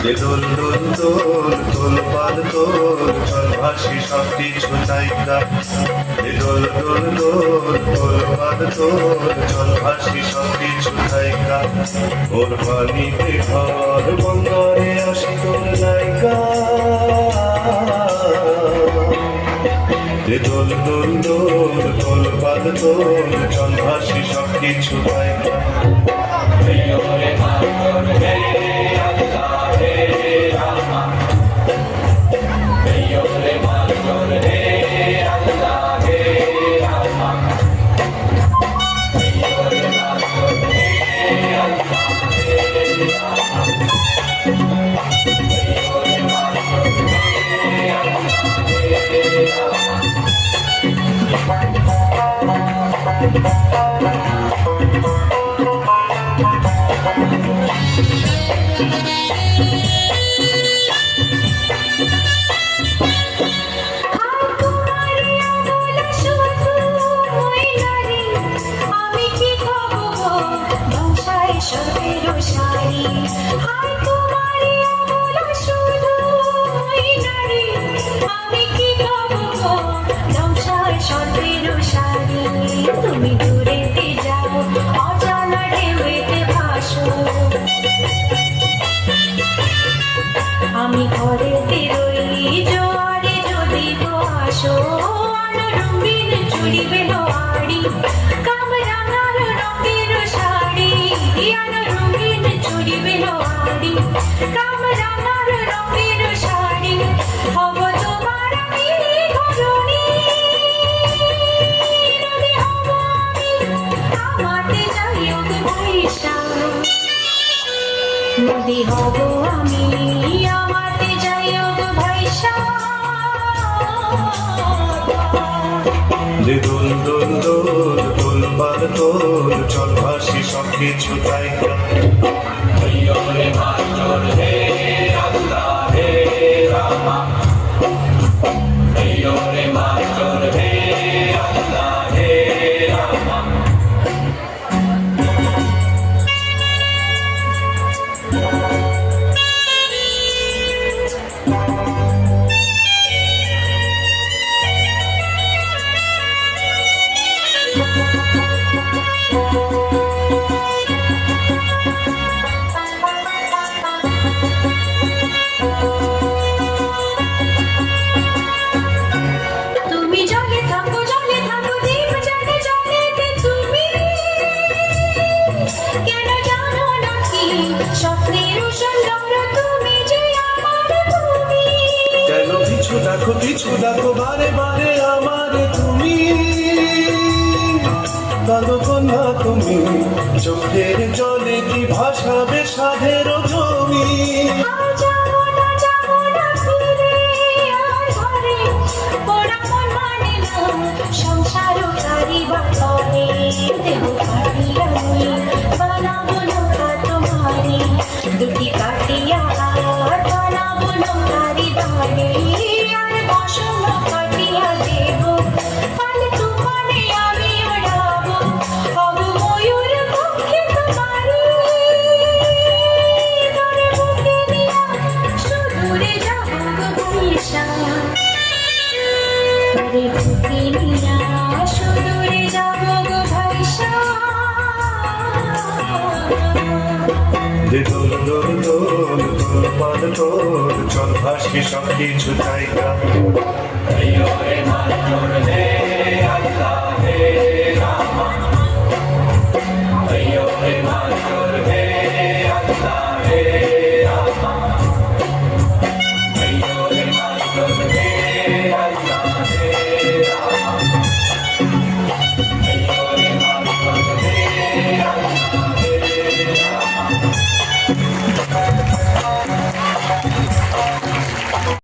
দে দোল দোল দোল দোল পাদ দোল চল ভাসি সব কিছু তাইকা দে দোল দোল দোল দোল পাদ দোল চল ভাসি সব কিছু তাইকা ওর পানিতে ঘর বন্দরে আসি তোর নায়িকা দে দোল দোল দোল দোল পাদ দোল চল ভাসি সব কিছু তাইকা তুমি দূরেতে যাও অজানা ঢেউতে ভাসো আমি ঘরেতে রই জোয়ারে যদি গো আসো আলো রঙিন চুড়ি বেলোয়ারি কামরাঙার রঙের শাড়ি আলো রঙিন চুড়ি বেলোয়ারি কামরাঙার রঙের শাড়ি হব তোমার আমি ঘরণী নদী হব আমি আমাতে যাই গো ভাইসা দে দোল দোল দোল দোল পাদ দোল চল ভাসি সব কিছু তাইকা দেখো পিছু দেখো বারে বারে আমার তুমি কালো কন্যা তুমি চোখের জলে কি ভাসাবে সাধের জমি সংসার দেহ কাটিয়া বানাবো নৌকা তোমারে দুটি কাটিয়া বানাবো নৌকারি ধারে দে দোল দোল দোল দোল পাদ দোল চল ভাসি সব কিছু তাইকা